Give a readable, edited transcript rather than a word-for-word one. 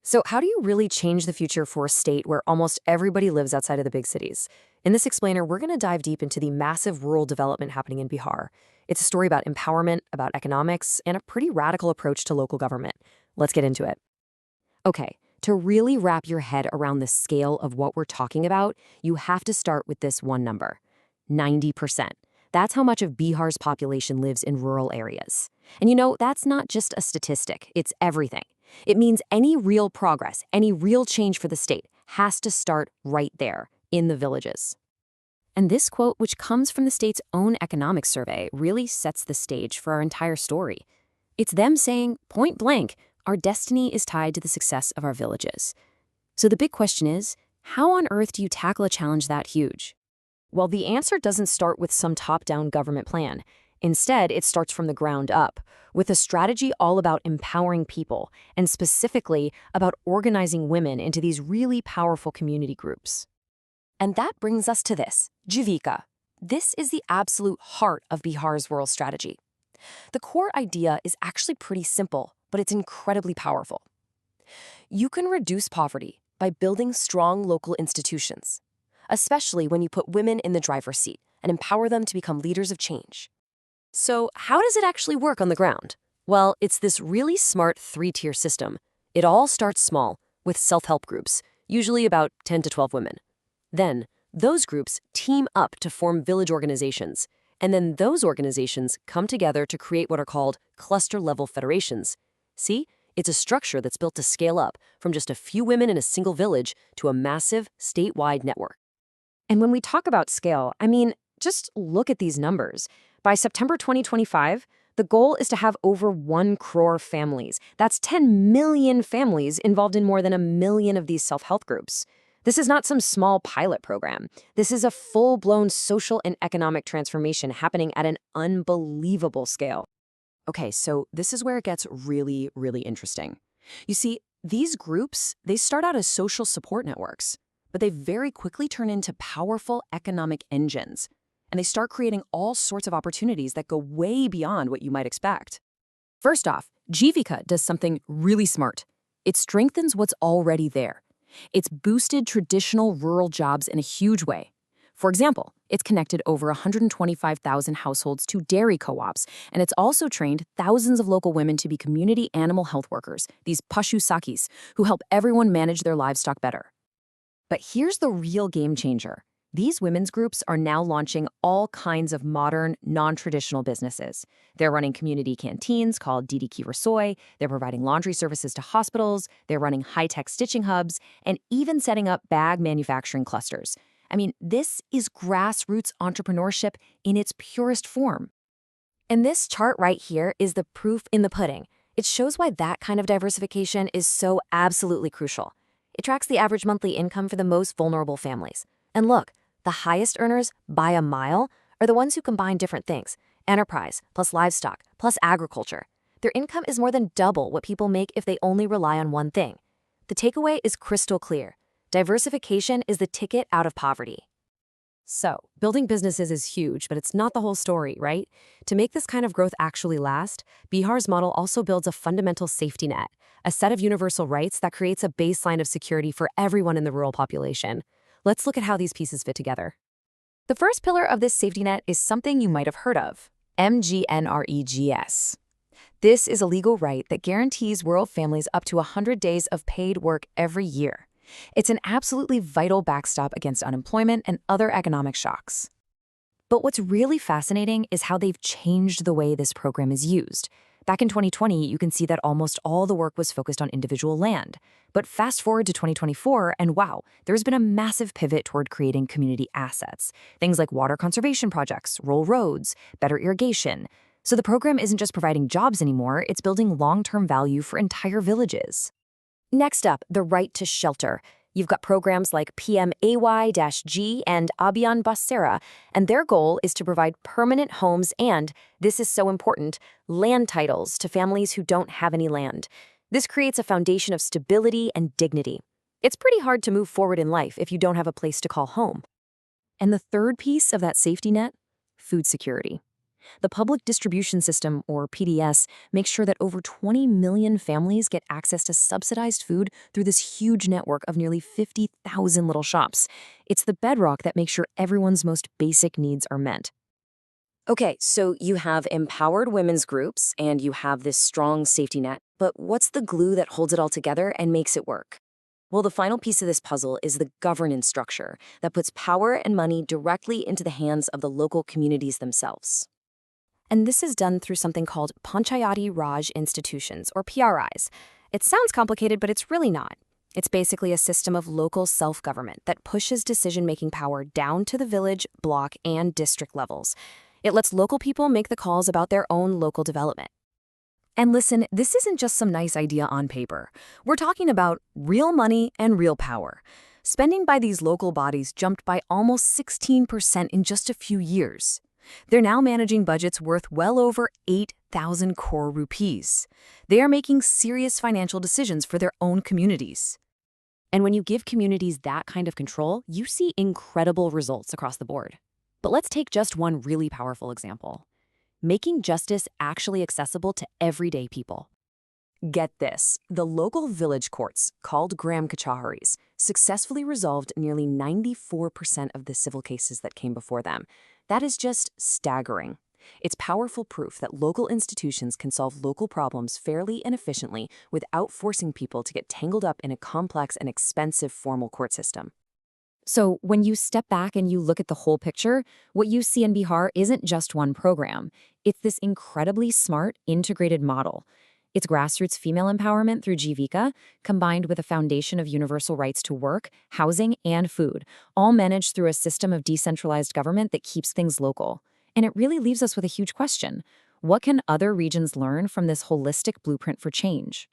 So, how do you really change the future for a state where almost everybody lives outside of the big cities? In this explainer, we're going to dive deep into the massive rural development happening in Bihar. It's a story about empowerment, about economics, and a pretty radical approach to local government. Let's get into it. Okay, to really wrap your head around the scale of what we're talking about, you have to start with this one number: 90%. That's how much of Bihar's population lives in rural areas. And that's not just a statistic, it's everything. It means any real progress, any real change for the state has to start right there, in the villages. And this quote, which comes from the state's own economic survey, really sets the stage for our entire story. It's them saying, point blank, our destiny is tied to the success of our villages. So the big question is, how on earth do you tackle a challenge that huge? Well, the answer doesn't start with some top-down government plan. Instead, it starts from the ground up, with a strategy all about empowering people, and specifically about organizing women into these really powerful community groups. And that brings us to this, Jivika. This is the absolute heart of Bihar's rural strategy. The core idea is actually pretty simple, but it's incredibly powerful. You can reduce poverty by building strong local institutions, especially when you put women in the driver's seat and empower them to become leaders of change. So how does it actually work on the ground? Well, it's this really smart three-tier system. It all starts small, with self-help groups, usually about 10 to 12 women. Then, those groups team up to form village organizations, and then those organizations come together to create what are called cluster-level federations. See? It's a structure that's built to scale up from just a few women in a single village to a massive, statewide network. And when we talk about scale, just look at these numbers. By September 2025, the goal is to have over 1 crore families. That's 10 million families involved in more than 1 million of these self-help groups. This is not some small pilot program. This is a full-blown social and economic transformation happening at an unbelievable scale. Okay, so this is where it gets really, really interesting. You see, these groups, they start out as social support networks, but they very quickly turn into powerful economic engines. And they start creating all sorts of opportunities that go way beyond what you might expect. First off, Jivika does something really smart. It strengthens what's already there. It's boosted traditional rural jobs in a huge way. For example, it's connected over 125,000 households to dairy co-ops, and it's also trained thousands of local women to be community animal health workers, these pashu sakis, who help everyone manage their livestock better. But here's the real game changer. These women's groups are now launching all kinds of modern, non-traditional businesses. They're running community canteens called Didi Ki Rasoy, they're providing laundry services to hospitals, they're running high-tech stitching hubs, and even setting up bag manufacturing clusters. This is grassroots entrepreneurship in its purest form. And this chart right here is the proof in the pudding. It shows why that kind of diversification is so absolutely crucial. It tracks the average monthly income for the most vulnerable families. And look, the highest earners, by a mile, are the ones who combine different things: enterprise, plus livestock, plus agriculture. Their income is more than double what people make if they only rely on one thing. The takeaway is crystal clear. Diversification is the ticket out of poverty. So, building businesses is huge, but it's not the whole story, right? To make this kind of growth actually last, Bihar's model also builds a fundamental safety net, a set of universal rights that creates a baseline of security for everyone in the rural population. Let's look at how these pieces fit together. The first pillar of this safety net is something you might have heard of: MGNREGS. This is a legal right that guarantees rural families up to 100 days of paid work every year. It's an absolutely vital backstop against unemployment and other economic shocks. But what's really fascinating is how they've changed the way this program is used. Back in 2020, you can see that almost all the work was focused on individual land. But fast forward to 2024, and wow, there's been a massive pivot toward creating community assets. Things like water conservation projects, rural roads, better irrigation. So the program isn't just providing jobs anymore, it's building long-term value for entire villages. Next up, the right to shelter. You've got programs like PMAY-G and Abhiyan Basera, and their goal is to provide permanent homes and, this is so important, land titles to families who don't have any land. This creates a foundation of stability and dignity. It's pretty hard to move forward in life if you don't have a place to call home. And the third piece of that safety net? Food security. The public distribution system, or PDS, makes sure that over 20 million families get access to subsidized food through this huge network of nearly 50,000 little shops. It's the bedrock that makes sure everyone's most basic needs are met. Okay, so you have empowered women's groups and you have this strong safety net, but what's the glue that holds it all together and makes it work? Well, the final piece of this puzzle is the governance structure that puts power and money directly into the hands of the local communities themselves. And this is done through something called Panchayati Raj institutions, or PRIs. It sounds complicated, but it's really not. It's basically a system of local self-government that pushes decision-making power down to the village, block, and district levels. It lets local people make the calls about their own local development. And listen, this isn't just some nice idea on paper. We're talking about real money and real power. Spending by these local bodies jumped by almost 16% in just a few years. They're now managing budgets worth well over 8,000 crore rupees. They are making serious financial decisions for their own communities. And when you give communities that kind of control, you see incredible results across the board. But let's take just one really powerful example: making justice actually accessible to everyday people. Get this, the local village courts, called Gram Kachaharis, successfully resolved nearly 94% of the civil cases that came before them. That is just staggering. It's powerful proof that local institutions can solve local problems fairly and efficiently without forcing people to get tangled up in a complex and expensive formal court system. So when you step back and you look at the whole picture, what you see in Bihar isn't just one program. It's this incredibly smart, integrated model. It's grassroots female empowerment through Jivika, combined with a foundation of universal rights to work, housing, and food, all managed through a system of decentralized government that keeps things local. And it really leaves us with a huge question. What can other regions learn from this holistic blueprint for change?